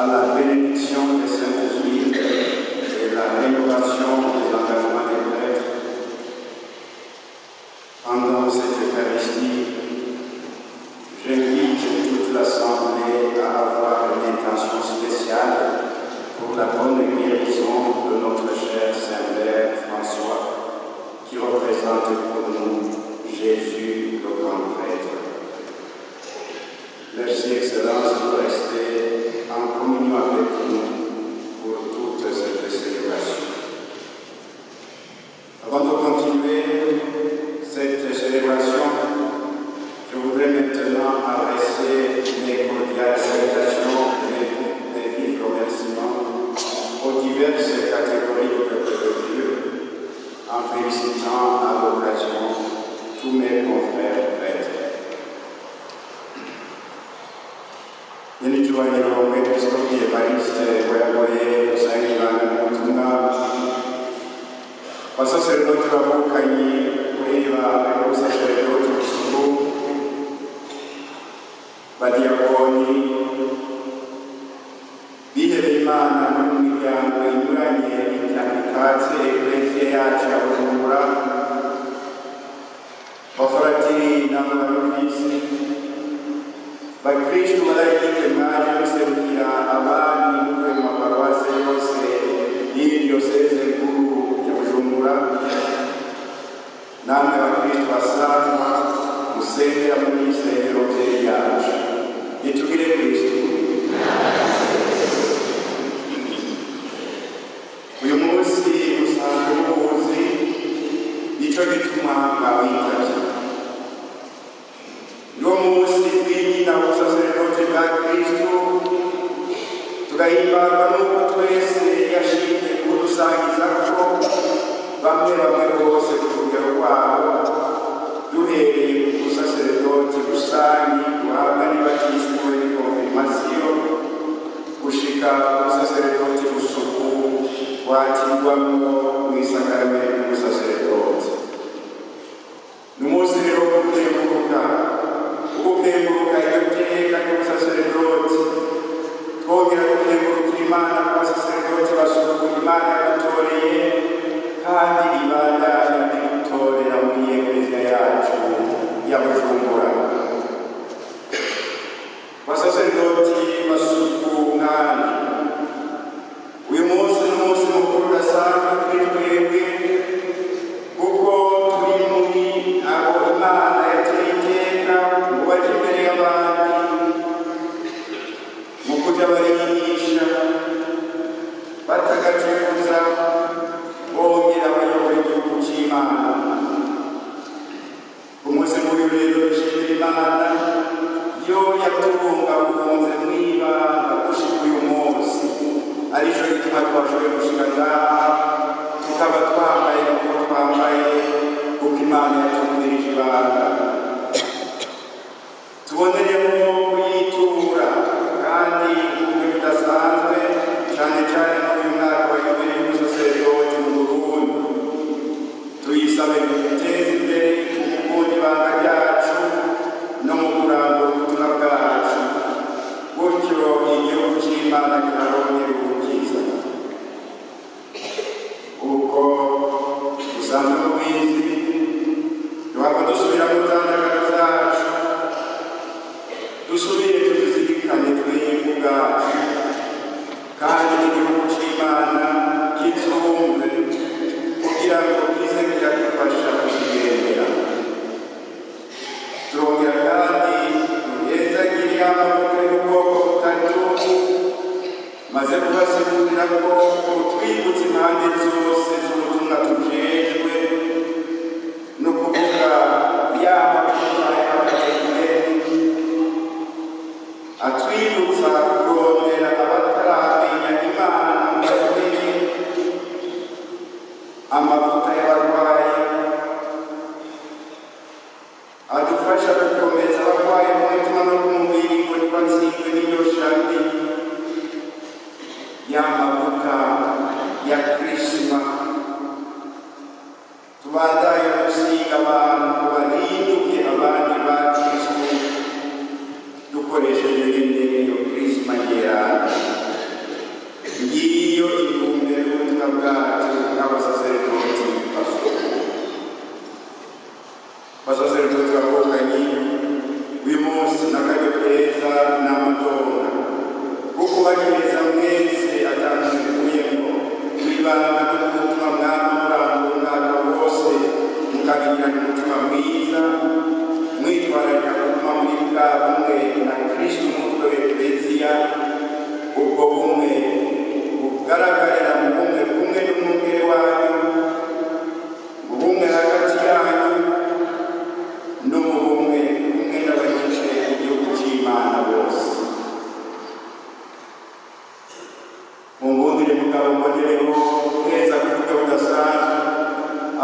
à la bénédiction des saintes huiles et la rénovation des engagements des prêtres. Pendant cette Eucharistie, j'invite toute l'Assemblée à avoir une intention spéciale pour la bonne guérison de notre cher Saint-Père François, qui représente pour nous Jésus, le grand prêtre. Merci, Excellence, de rester en communion avec nous pour toute cette célébration. Avant de continuer cette célébration, je voudrais maintenant adresser mes cordiales salutations et mes vifs remerciements aux diverses catégories du peuple de Dieu, en félicitant à l'occasion tous mes confrères prêtres. Nilijuaniro Mekristo Evariste Weagoye Usaingilana Mutuna Wasacerdote Wabukanyi Kuiva Usacerdote Usuku Badiakoni Bihebe Imana n'Imiryango inyuranye itatse Eklezia yacu ya Bujumbura Bafaratiri n'Abarundi Bakristo barayigize mwaje guserukira abandi mu maparuwase yose y'iyi diyoseze nkuru ya Bujumbura, namwe bakristo basanzwe musengera muri isengero ryacu, nitugire Kristo. Uyu munsi usanzwe muzi nicyo gituma mwawitavye. Niwo munsi twigina ubusaseredoti bwa Kristo, tugahimbarwa n'uko twese yashimye kudusangiza ko bamwe bose ku rugero rwabo, duhereye ku busaseredoti rusangi duhabwa n'ibatisimu n'ikonfirmasiyo, gushika ku busaseredoti busuku watirwamo mu isakaramentu ry'ubusaseredoti. Ni umunsi rero wo gukenguruka iyo teka ry'ubusaseredoti, twongera gukengurukira Imana ku basaseredoti basuku Imana yadutoreye kandi ibandanya idutorera muri Eklezia yacu ya Bujumbura. Basaseredoti basuku mwami, uyu munsi ni umunsi mukuru udasanzwe kuri twebwe, kuko turi muri abo Imana yateye iteka ngo baje imbere y'abandi mu kuja barigisha batagatifuza bongera bayobora igihugu c'Imana. Umunsi nk'uyu rero dushimira Imana yo yatubungabunze mw'ibanga gushika uyu munsi, arico gituma twashoboye gushika ngaha tukaba twambaye uko twambaye, kuko Imana yatumirije ibanga. Tuboneremo kuyitura kandi kumwe bidasanzwe, cyane cyane n'uyu mwaka wa yubile y'ubusaseredoti mu Burundi, tuyisabe guteza imbere gukunda ibanga ryacu no mu kurangura ubutumwa bwacu, gutyo igihugu c'Imana kikaronkera ubwiza. Ubwo dusanzwe mubizi, duhava dusubira mu zandagano zacu, dusubire tuzizirikane twebwe ubwacu, kandi n'igihugu c'Imana kizumve kugira ngo kize kiradufasha kukigendera. Turongera kandi duhezagire amavuta y'ubwoko butatu, maze kubasigurira ko twibutse impande zose z'ubutumwa tujejwe, no kuvuga ya mavuta y'abategetsi atwibutsa kurondera abataramenya Imana mu bakene, amavuta y'abarwayi, adufasha gukomeza abarwayi mu mutima no mu mubiri ngo ntibazingwe n'iyo shari, ya mavuta ya Krisma. Tubandanye gusiga abantu bahinduke abandi ba Kristo, dukoresheje iyo Krisma yera ubutumwa bwacu n'abasaserdoti basaserdoti bavukanye uyu munsi n'akaryo keza n'amatora kuko bagiriza mwese atandukuyemo ibanga ry'ubutumwa bw'amahanga bwose mukagirana umutima mwiza mwitwararika kuguma muri bwa bumwe na Kristo umutwe w'Ekleziya ubwo bumwe bugaragarira mu bumwe kumwe n'umwungere wanyu mu bumwe hagati yanyu no mu bumwe kumwe n'abagize igihugu cy'Imana bose. Mungundire mugabo mbonereho neza ku buryo budasanzwe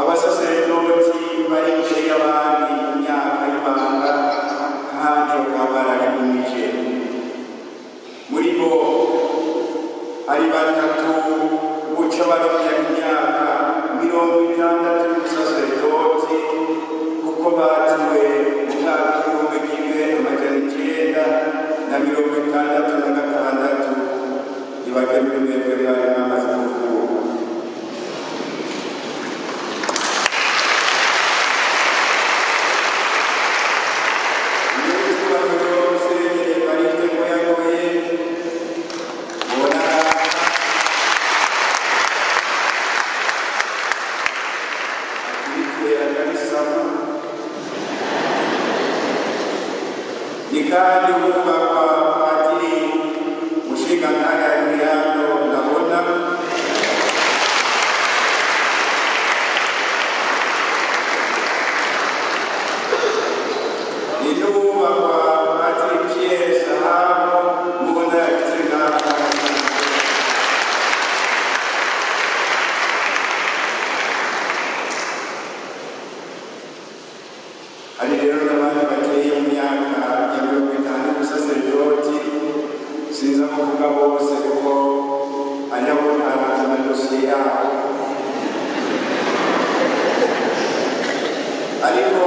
abasaserdoti bari imbere y'abandi mu myaka y'ibanga kandi bakaba bararigumije. Muri bo hari batatu buca barongera imyaka 60 y'ubusaserdoti kuko batiwe mu mwaka w'1966 ntibakemura umwebwe bari bamaze kuvuka. Nikadi umupapa padiri Mushingantahe Adriano ndabona inubakwa padiri Pierre Sahabo mubona yagize hari rero n'abandi bateye mu myaka ya 50 y'ubusaserdoti sinza kuvuga bose kuko anyabona amadosiye yabo, ariko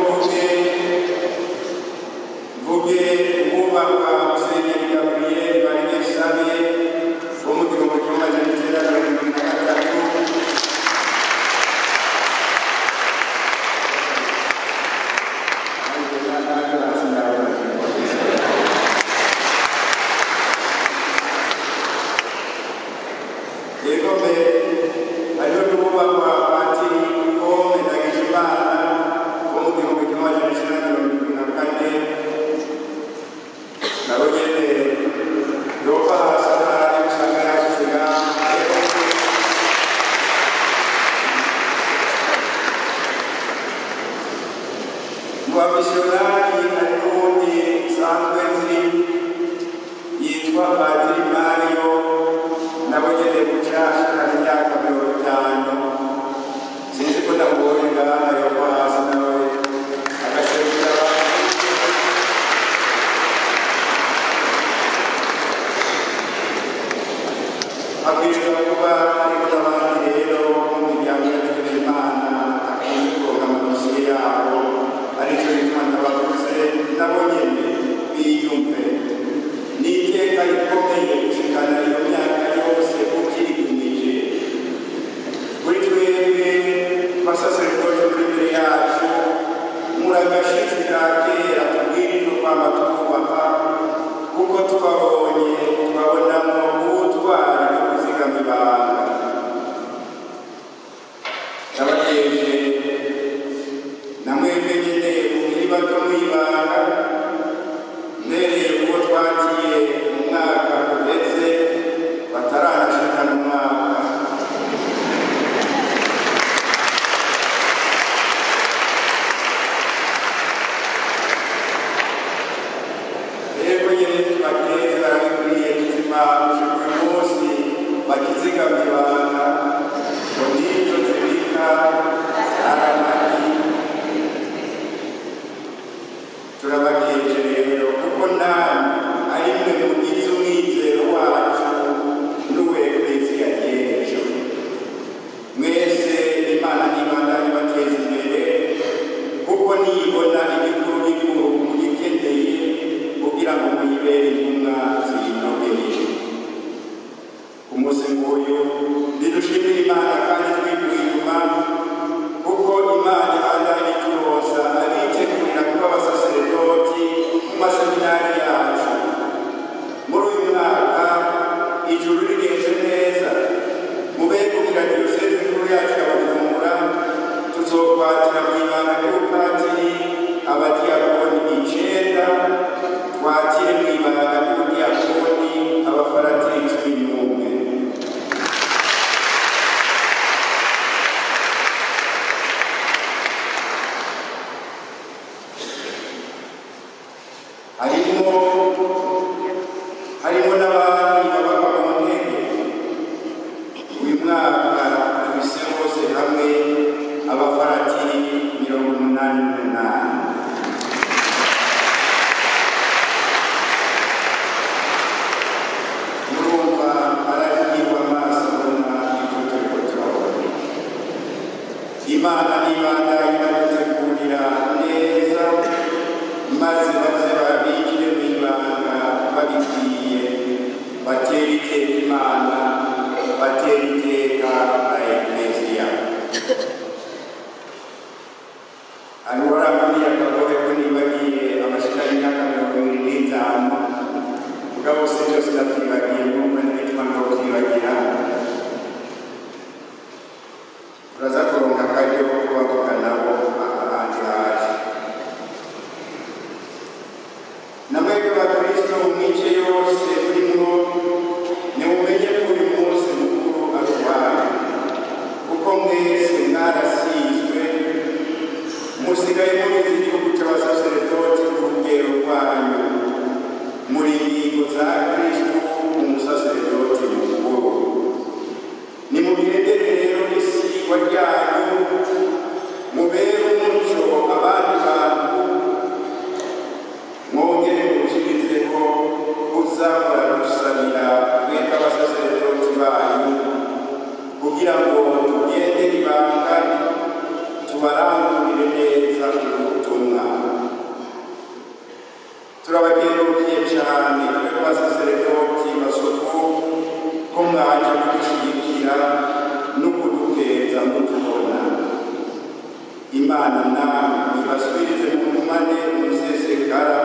mvuge umwubakwa Musenyeri Gabriel Barigesabe wo mu gihumbi kimwe magana cyenda mirongo irindwi na gatatu hariho n'umubakwa Patiri Kome Ndagijimana wo mu gihumbi kimwe magana cyenda mirongo irindwi na kane nabo nyene yoba hasana usanga yashyiga mu bamisiyonari hari n'ubundi usanzwe nzi yitwa Patiri Mario nabo nyene gucashikana imyaka 50 sinzi ko ndamubonye ngaha yoba hasi nawe agaserukira abwiriza kuba ariko n'abandi rero mu miryango y'Imana akivuga amadosiye yabo aricyo bituma ndabavuze nabo nyene biyumve n'iteka rikomeye gushikana iyo myaka yose ukirigumije. Kuri twebwe basaserdoti muri mbere yacu muragashitsi ka kera tubwirijwe kwama twubaka kuko tubabonye tubabonamo ubutwari bwo kuzigama ibanga. Ndabateje namwebwe nyene mukiri bato mw'ibanga mbereye kuko twagiye mu mwaka uretse bataranashikana umwaka. Rero nyene tubakeze barabikwiye tuzima uyu munsi bakizigama ibanga ngo n'ivyo zibika aramagi. Turabakeje rero kuko namwe ari mwe mugize umwizero wacu n'uw'Ekleziya y'ejo. Mwese Imana n'ibandanye bateza imbere kuko niyibona ibikuru bikuru mugikeneye kugira ngo muyibere intumwa zinogeje. Ku munsi nk'uyu nidushimire Imana kandi twikuye inyuma kuko Imana ibandanya ituroza abitegurira kuba abasaseredoti mu maseminari yacu. Muri uyu mwaka ijuru rigenze neza mu begukira diyoseze nkuru yacu ya Bujumbura, tuzokwatira mu ibanga ry'ubupatiri abadiyakoni 9, twatire mu ibanga ry'ubudiyakoni abafaratiri 11. harimo n'abandi baba mu ntege. Uyu mwaka tubise bose hamwe abafaratiri 88. Murumva aragirwa amaso abona ibyo turiko turabona. Imana n'Imana iradutegurira neza maze baze babikire mu ibanga babikwiye, batera iteka Imana, batera iteka na Ekleziya. Hano barambwiye akagohe ko nibagiye amashika y'imyaka 25, mugabo se byose ndavyibagiye kuko n'ibituma ndavyibagira. Turaza kuronka akaryo ko kubavuga nabo ahandi haje. Namwebwe bakristo mwice yose turimo nimumenye ko uyu munsi mukuru ari uwanyu, kuko mwese mwarasizwe musigaye mubizi igihugu c'abasaseredoti ku rugero rwanyu, muri ingingo za Kristo umusaseredoti mukuru. Nimugendere rero isigwa ryanyu, mubere umuco abandi bantu, mwongere mushirizeho kuzahora gusabira mwebwe abasaseredoti banyu, kugira ngo tugende ibanga tubarangurire neza ubutumwa. Turabakengurukiye cyane twebwe abasaseredoti basuku ko mwaje kudushyigikira no kudukeza mutubona. Imana namwe ibasubirize mu ntumane umusesekara.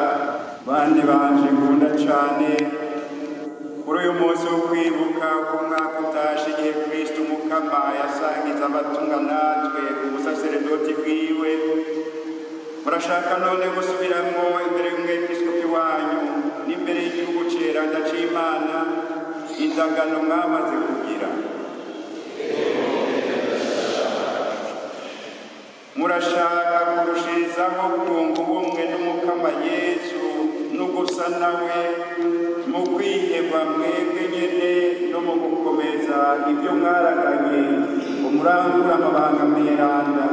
Bandi banje nkunda cyane kuri uyu munsi wo kwibuka ku mwaka utashe igihe Kristo Mukama yasangiza abatumwa natwe ubusaseredoti bwiwe. Murashaka none gusubiramwo imbere y'umwepiskopi wanyu n'imbere y'igihugu ceranda c'Imana indagano mwamaze kugira. Murashaka kurushirizaho kunga ubumwe n'Umukama Yesu no gusa nawe mu kwiheba mwebwe nyene no mu gukomeza ibyo mwaraganye ngo murangure amabanga mweranda,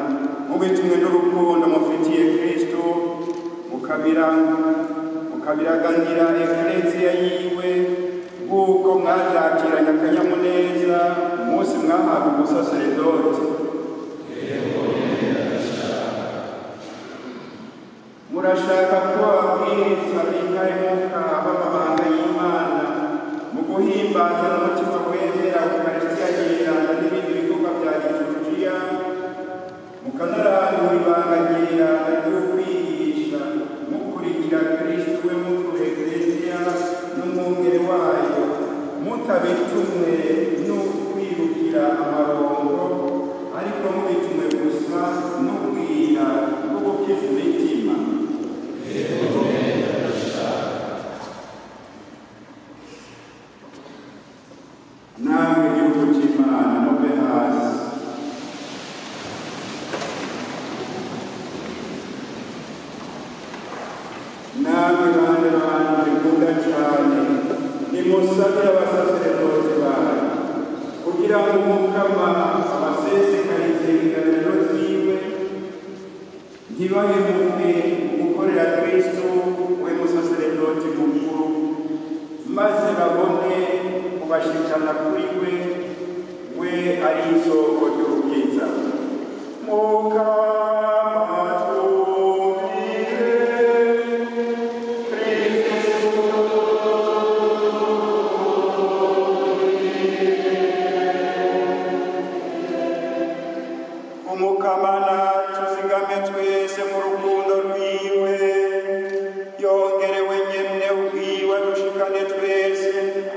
mubitumwe n'urukundo mufitiye Kristo, mukabiraganira Ekleziya yiwe, kuko mwajakiranye akanyamuneza umunsi mwahawe ubusaseredoti. Murashaka kuba ababwiriza b'indahemuka b'amabanga y'Imana mu guhimbaza n'umutima wemera Ukarisitiya yiranda n'ibindi bikorwa bya liturujia, mukanarangura ibanga ryiranda ryo kwigisha mukurikira Kristo we mukuru Ekleziya n'umwungere wayo, mutabitumwe no kwirukira amarongo, ariko mubitumwe gusa n'ubwira bwo gukiza imitima. Namwe gihugu c'Imana mube hasi. Namwe bande banje nkunda cane nimusabire abasaseredoti banyu kugira ngo Umukama abasesekarize ingabiro ziwe, ntibahemuke gukorera Kristo we musaseredoti mukuru, maze babone kubashikana kuri we ari isoko ry'ubwiza.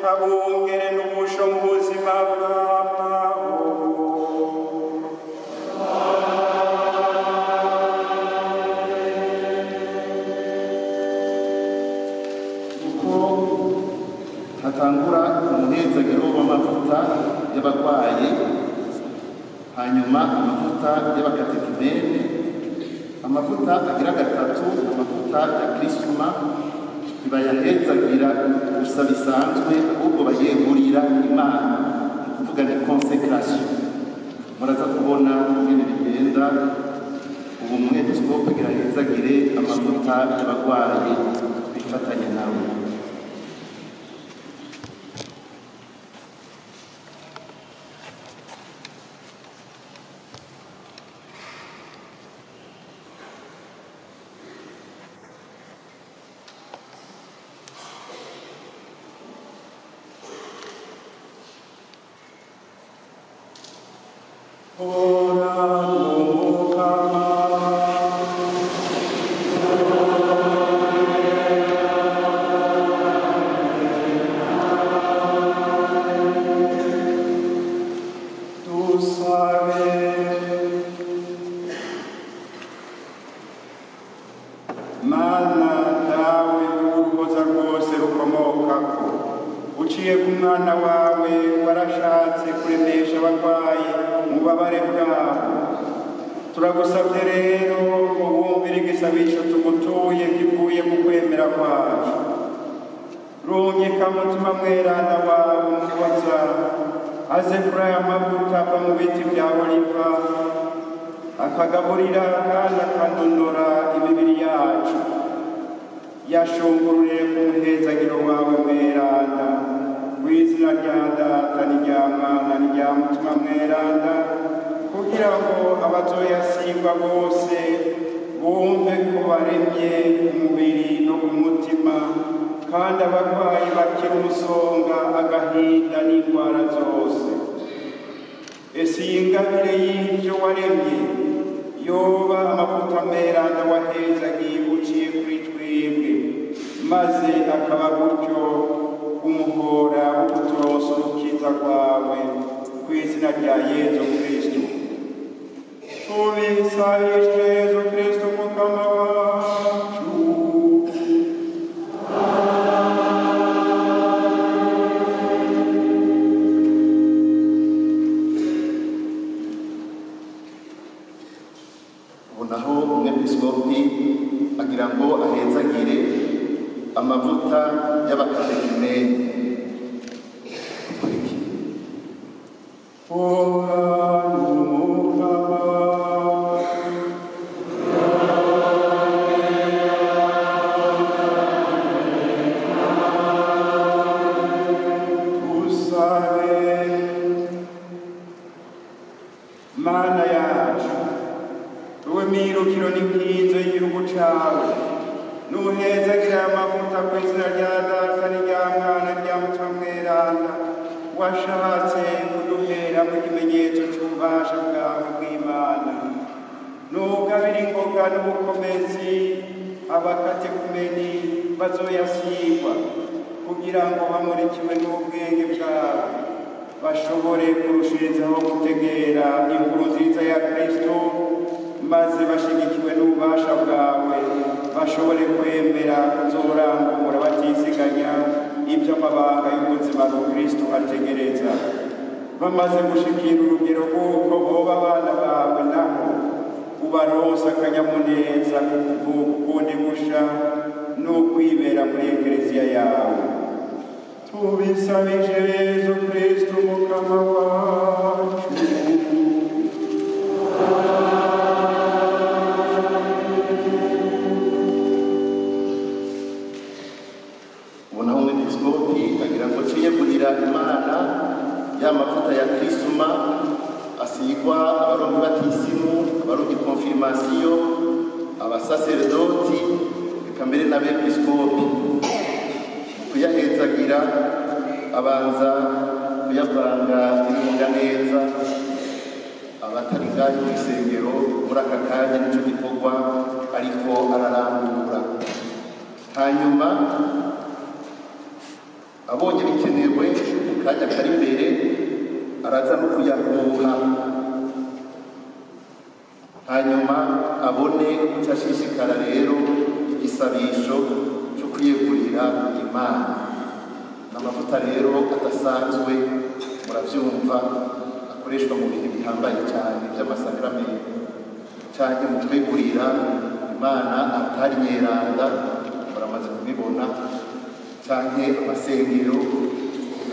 kabungere n'ubusho mu buzima bw'amahoro. Hatangura umunezero w'amavuta y'abarwayi, hanyuma amavuta y'abakatekimene, amavuta agira gatatu amavuta ya kirisuma, ntibayahezagira gusa bisanzwe ahubwo bayegurira Imana, kuvuga ni consécration. Muraza kubona ingene bigenda. Ubu umwepiskopi agira ahezagire amavuta y'abarwayi bifatanye nawe. Turagusabye rero ubumvire igisabisho tugutuye kivuye mu kwemera kwacu. Rungika mutima mweranda wawe umukoza aze kuri aya mavuta ava mu biti bya oliva, akagaburira kandi akandondora imibiri yacu. Yashungurure ku muhezagiro wawe mweranda, w'izina rya Data n'irya Mwana n'irya Mutima mweranda, kugira ngo abazoyasigwa bose bumve ko baremye umubiri no ku mutima, kandi abarwayi bakira umusonga, agahinda n'indwara zose. Ese iyi ngabire y'ibyo waremye yoba amavuta mweranda wahezagiye uciye kuri twebwe, maze akaba gutyo umuhora wo kuturonsa urukiza rwawe, ku izina rya Yezu Kristo. Tubisabishe Yezu Kristo Mukama wacu. Ubu naho umwepiskopi agira ngo ahezagire amavuta y'abakatekimene. Mana yacu, uwe mirukiro n'ibyiza y'igihugu cawe, nuhezagira amavuta ku izina rya Data n'irya Mwana n'irya Mutima mweranda, washatse kuduheramo ikimenyetso c'ububasha bwawe bw'Imana. Nugabira ingoga n'ubukomezi abakatekumeni bazoyasigwa, kugira ngo bamurikiwe n'ubwenge bwawe bashobore kurushirizaho gutegera inkuru nziza ya Kristo, maze bashigikiwe n'ububasha bwawe bashobore kwemera kuzorangura batiziganya ibyo amabanga y'ubuzima bwa Kristo ategereza. Bamaze gushikira urugero rw'uko boba abana bawe, naho ubaronsa akanyamuneza kukundi gusha n'ukwibera muri ekleziya yawe. Tubisabije Yezu Kristo Mukama wacu. Ubu naho umwepiskopi agira ngo twiyegurira Imana ya mavuta ya kirisuma asigwa abarongi batisimu, abarongi konfirmasiyo, abasaserdoti, eka mbere n'abepiskopi. Kuyahezagira abanza kuyavanga ibinga neza, abatari ngaho mu isengero muri aka kanya nicyo gikorwa ariko ararambura. Hanyuma abonye bikenewe mu kanya kari imbere araza no kuyahuha, hanyuma abone icyo ashishikara rero igisabisho cyo kwiyegurira Imana. N'amavuta rero adasanzwe murabyumva akoreshwa mu bihe bihambaye cyane by'amasakramentu cyane mu kwegurira Imana atari nyeranda, muramaze kubibona, cyane amasengero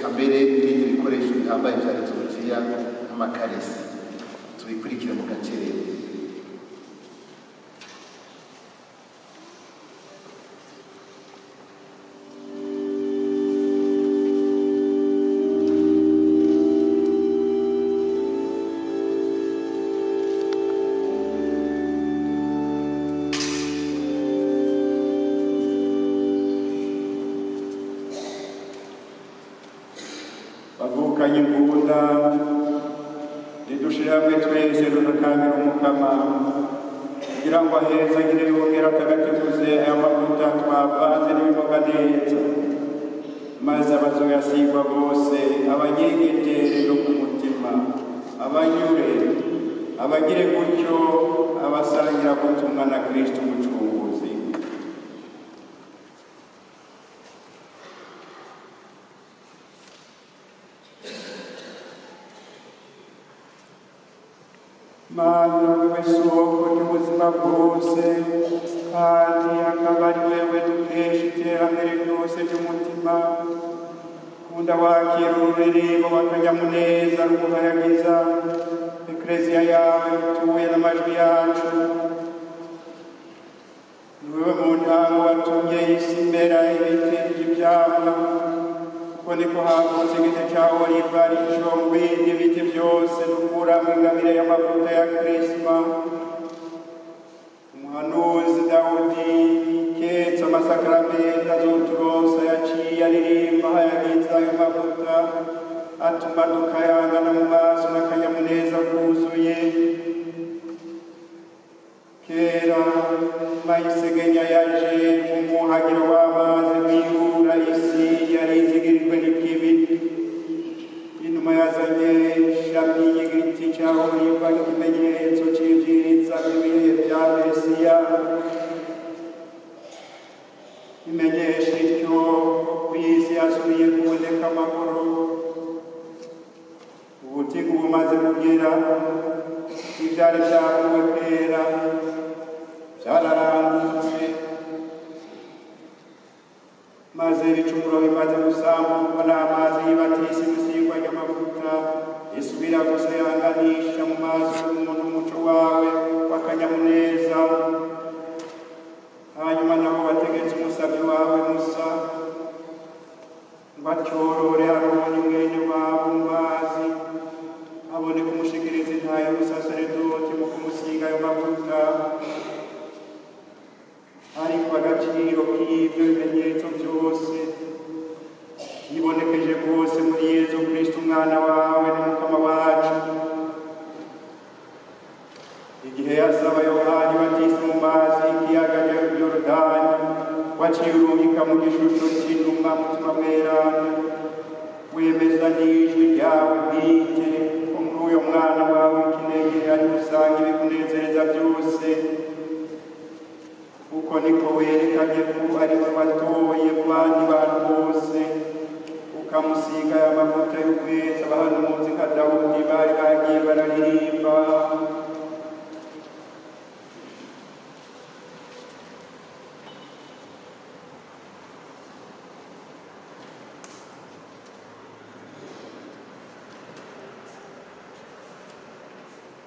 kambere n'ibindi bikoresho bihambaye bya liturujia nk'amakaresi. Tubikurikire mu gacerere. bavukanye imbunda nidushire hamwe twese tutakambira Umukama kugira ngo ahezagire yongera atagatifuze aya mavuta twavanze n'ibimoga neza, maze abazoyasigwa bose abanyengetere no ku mutima, abanyure, abagire gutyo abasangira gutumwa na Kristo Umucunguzi. Mana wewe soko ry'ubuzima bwose, kandi akaba ari wewe dukesha iterambere ryose ry'umutima. Kunda wakira ururirimbo w'akanyamuneza ruguhayagiza ekleziya yawe utuye n'amajwi yacu. Ni wewe mu ntango watumye isi imera ibiti by'ivyamwa, kuko niko havutse igiti ca oliva rico mu bindi biti byose dukuramwo ingabire y'amavuta ya Krisma. Umuhanuzi Dawudi ketsa amasakramentu azoturonsa yaciye aririmba hayagiza ayo mavuta, atuma dukayangana mu maso n'akanyamuneza kuzuye. Kera Mayisegenya yaje umuhagiro w'amazi wihura isi yari izigirijwe n'ikibi. Inuma yazanye ishami y'igiti ca oliva nk'ikimenyetso c'ivyiza by'ibihe vya Mesiya, imenyesha ityo kw'isi hasubiye kuboneka amahoro. Ubutigu bumaze kugera, ivyari vyavuwe kera vyararangutse, maze ibicumuro bimaze gusamburwa n'amazi y'ibatisi musigwa ry'amavuta, isubira gusayanganisha mu maso y'umuntu umuco wawe w'akanyamuneza. Hanyuma naho wategetse umusavyi wawe Musa ngo atyorore Aroni mwene wabo mu mazi, abone kumushikiriza intahe y'ubusaseredoti mu kumusiga ayo mavuta. Ariko agaciro k'ivyo bimenyetso byose yibonekeje rwose muri Yezu Kristo umwana wawe n'Umukama wacu. Igihe yasaba Yohani batisi mu mazi y'ikiyaga cya Yorodani, waciye urungika mu gishusho c'inuma Mutima Mweranda, wemeza n'ijwi ryawe bwite ko muri uyo mwana wawe w'ikinege ari usanga ibikunezereza byose. Uko niko werekanye ko ari we watoye mu bandi bantu bose, ukamusiga aya mavuta y'ukwezi abahanuzi nka Dawudi bari bagiye bararirimba.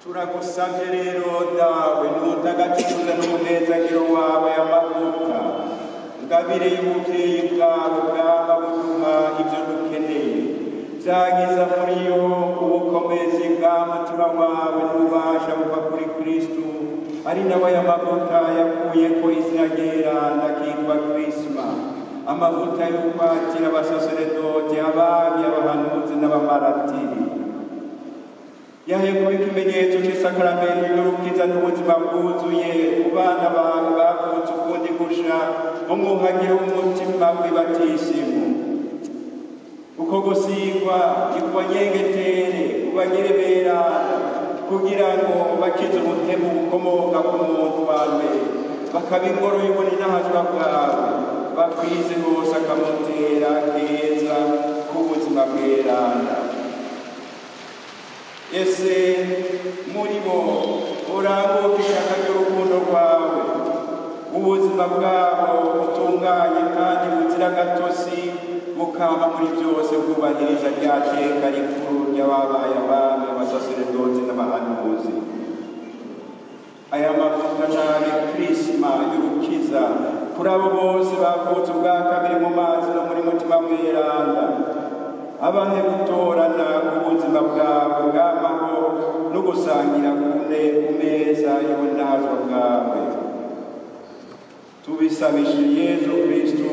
Turagusavye rero dawe n'utagatifuza n'umunezagiro wawe amavuta, ngabire y'ubuvyeyi bwawe bwaba buduha ivyo dukeneye, vyagiza muri yo ubukomezi bwa mutima wawe n'ububasha buva kuri Kristo, ari nawe aya mavuta yakuyeko izina ryeranda kitwa Krisma, amavuta y'ukwatira abasaseredoti, abami, abahanuzi n'abamaratiri. Yahe kuba ikimenyetso c'isakramento y'urukiza n'ubuzima bwuzuye ku bana bawe bavutse ukundi gusha mu mwuhagiro w'umutima w'ibatisimu. uko gusigwa nikubanyengetere kubagire berana kugira ngo bakize umutemu ukomoka ku muntu wa mbere bakaba ingoro y'ubuninahazwa bwawe bakwize hose akamutera keza k'ubuzima bwerana. Ese muri bo uranguke ishaka ry'urukundo rwawe, ubuzima bwabo butunganye kandi buzira gatosi bukaba muri byose bwubahiriza rya teka rikuru ry'ababaye abami abasaseredoti n'abahanuzi. Aya mavuta nabe krisma y'urukiza kuri abo bose bavutse ubwa kabiri mu mazi no muri mutima mweranda, abahe gutorana ku buzima bwawe bw'amahoro no gusangira ku meza y'ubunazwa bwawe, tubisabishije Yezu Kristo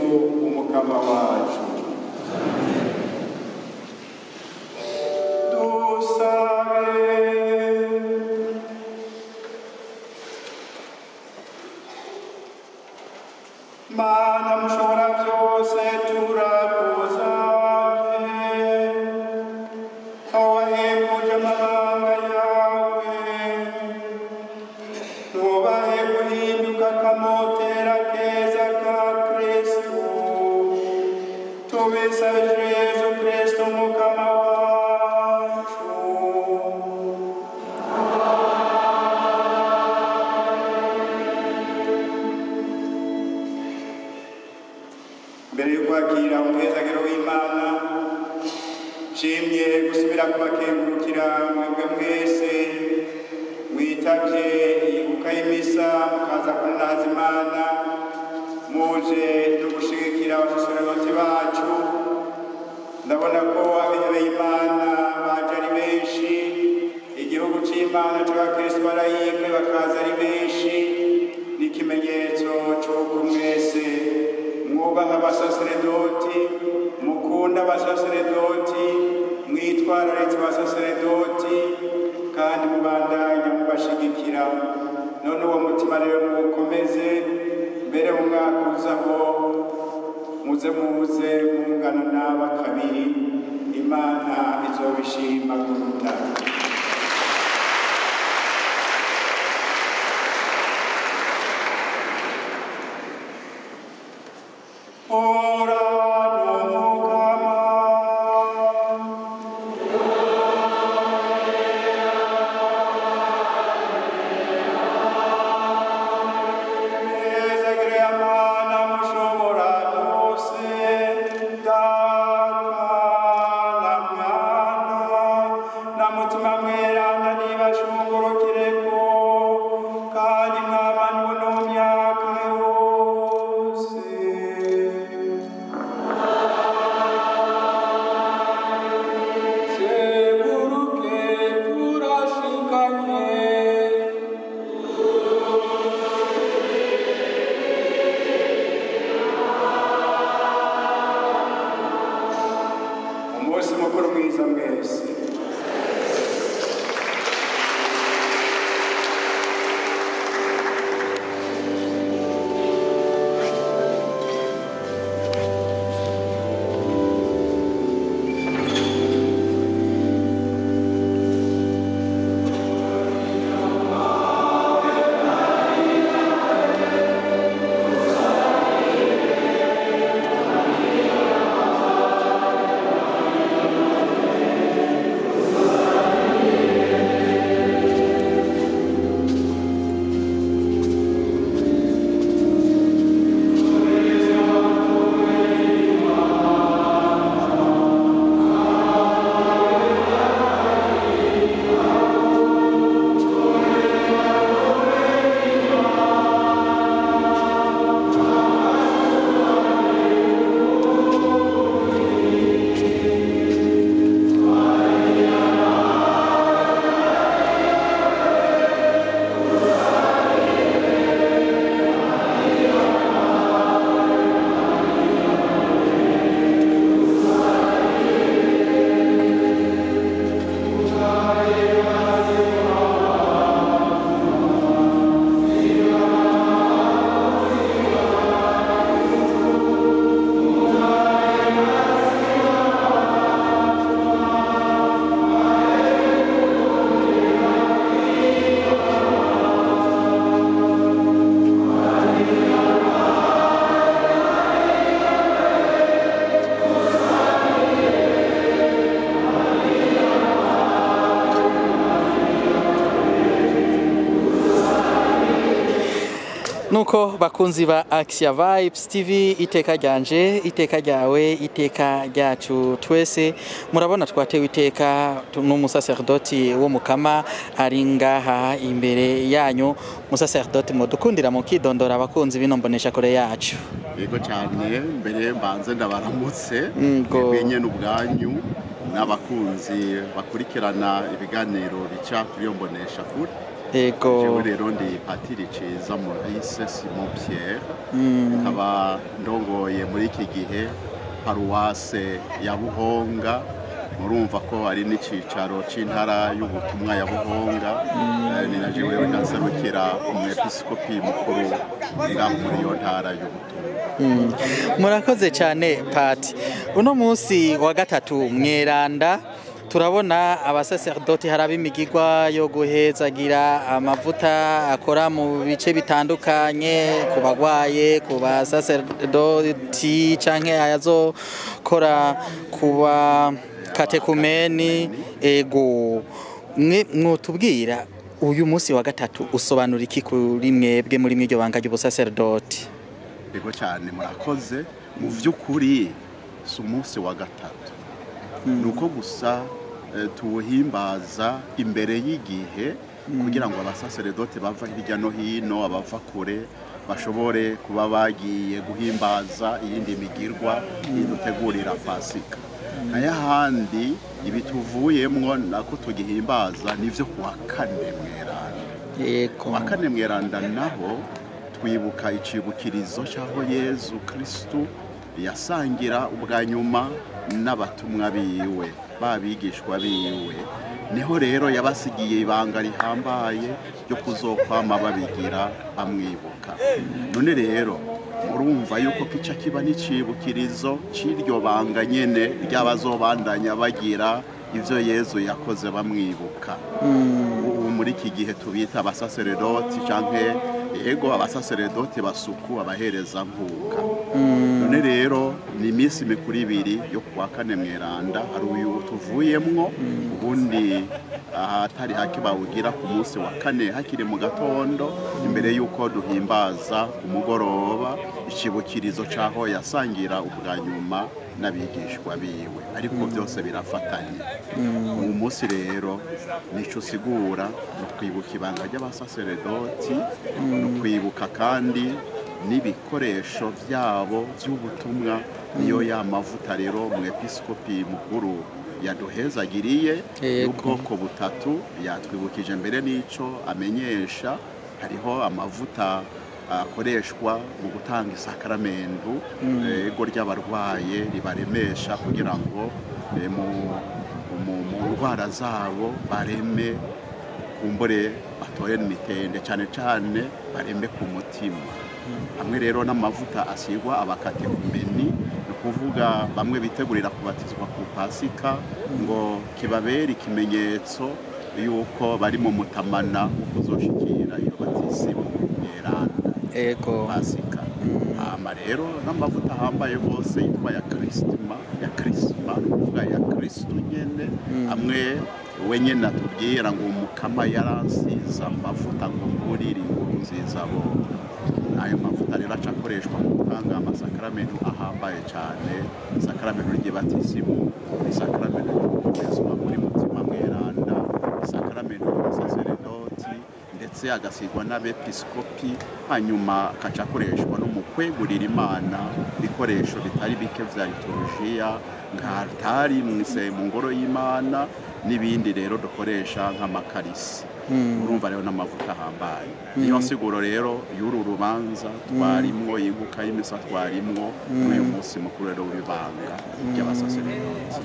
umukama wacu. Mana mushobora byose turakuzaje, wahebuje amabanga yawe, nubahe guhinduka akamotera keza ka Kristo, tubisabije Yezu Kristo umukama wacu. Mbere yo kwakira umuhezagiro w'Imana, nshimye gusubira kubakengurukira mwebwe mwese mwitavye iyibuka y'imisa mukaza kunaza Imana, muje no gushigikira abasaseredoti bacu. Ndabona ko abihebeye Imana baje ari benshi, igihugu c'Imana c'abakristo barayigwe bakaza ari benshi, n'ikimenyetso c'uko mwese mwubaha abasaseredoti, mukunda abasaseredoti, mwitwararitse abasaseredoti kandi mubandanya mubashigikira. None uwo mutima rero muwukomeze, mbere mu mwaka uzaho muze mungana n'aba kabiri, Imana izobishima kuruta. nuko bakunzi ba Axia Vibes TV, iteka ryanje, iteka ryawe, iteka ryacu twese, murabona twatewe iteka n'umusaserdoti wo mukama ari ngaha imbere yanyu. Musaserdoti mudukundira mukidondora abakunzi binombonesha kore yacu. Yego cyane, mbere mbanze ndabaramutse benye n'ubwanyu n'abakunzi bakurikirana ibiganiro bica kuri Mbonesha kure. Ego. Jewe rero ndi Patiri Ciza Maurice Simon Pierre, nkaba ndongoye muri iki gihe paruwase ya Buhonga. Murumva ko ari n'icicaro c'intara y'ubutumwa ya Buhonga. Ni na jewe ndanserukira umwepiskopi mukuru ngaho muri iyo ntara y'ubutumwa. Murakoze cyane Pati. Uno munsi wa gatatu mweranda turabona abasaserdoti haraba imigirwa yo guhezagira amavuta akora mu bice bitandukanye ku bagwaye, ku basaserdoti canke ayazokora kuba katekumeni. Ego, mwotubwira uyu munsi wa gatatu usobanura iki kuri mwebwe muri mwiryo banga ry'ubusaserdoti? Ego cyane, murakoze. Mu vy'ukuri si umunsi wa gatatu, nuko gusa tuwuhimbaza imbere y'igihe kugira ngo abasaserdoti bava hirya no hino, abava kure bashobore kuba bagiye guhimbaza iyindi migirwa idutegurira Pasika. N'ayahandi ibi tuvuyemwo nako tugihimbaza nivyo kuwa kane mweranda. Yego. Kuwa kane mweranda naho twibuka icibukirizo c'aho Yezu Kristu yasangira ubwa nyuma n'abatumwa biwe, babigishwa biwe. Niho rero yabasigiye ibanga rihambaye ryo kuzokwama babigira bamwibuka. None rero murumva yuko kica kiba n'icibukirizo c'iryo banga nyene ry'abazobandanya bagira ivyo Yezu yakoze bamwibuka. Ubu muri iki gihe tubita abasaserdoti canke ego abasaserdoti basuku, abahereza nkuka. None rero ni iminsi mikuru ibiri yo kuwa kane mweranda, hari uyu tuvuyemwo, ubundi ahatari hake bawugira ku munsi wa kane hakiri mu gatondo imbere yuko duhimbaza ku mugoroba icibukirizo caho yasangira ubwa nyuma n'abigishwa biwe, ariko byose birafatanye. Uyu munsi rero nico sigura no kwibuka ibanga ry'abasaserdoti, no kwibuka kandi n'ibikoresho byabo by'ubutumwa, niyo ya mavuta rero umwepiskopi mukuru yaduhezagiriye y'ubwoko butatu yatwibukije mbere n'ico amenyesha. Hariho amavuta akoreshwa mu gutanga isakaramentu ego ry'abarwaye ribaremesha kugira ngo mu ndwara zabo bareme, kumbure batore n'imitende, cyane cyane bareme ku mutima. Hamwe rero n'amavuta asigwa abakatekumeni, ni kuvuga bamwe bitegurira kubatizwa ku Pasika, ngo kibabere ikimenyetso yuko bari mu mutamana wo kuzoshikira iyo batisimu yeranda. Ego. Pasika. Hama rero n'amavuta ahambaye bose yitwa ya Krisma, uvuga ya Kristu nyene. Amwe we nyene atubwira ngo umukama yaransiza amavuta ngo ngurire inkuru nziza bo. Ayo mavuta rero acakoreshwa mu gutanga amasakaramentu ahambaye cyane, isakaramentu ry'batisimu, isakaramentu ry'ukwezwa muri mutima mweranda, isakaramentu y'ubusaserdoti, ndetse agasigwa n'abepiskopi. Hanyuma akacakoreshwa no mu kwegurira Imana ibikoresho bitari bike vya liturujia nk'altari mu ngoro y'Imana n'ibindi rero dukoresha nk'amakarisi. Urumva rero n'amavuta ahambaye. Niyo nsiguro rero y'uru rubanza twarimwo, yibuka y'imisa twarimwo n'uyu munsi mukuru rero w'ibanga ry'abasaserdoti.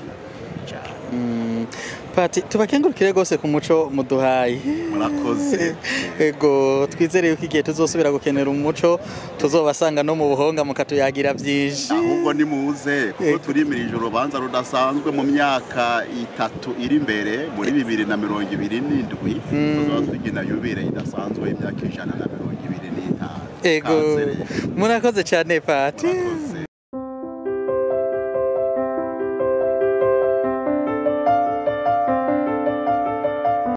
Pati, tubakengurukire gose ku muco muduhaye. Murakoze. Ego, twizere yuko igihe tuzosubira gukenera umuco tuzobasanga no mu Buhonga mukatuyagira byinshi. Ahubwo ni muze kuko turimirije urubanza rudasanzwe mu myaka 3 iri imbere, muri 2027 tuzoba twigina yubire idasanzwe imyaka 125. Ego, murakoze cyane Pati.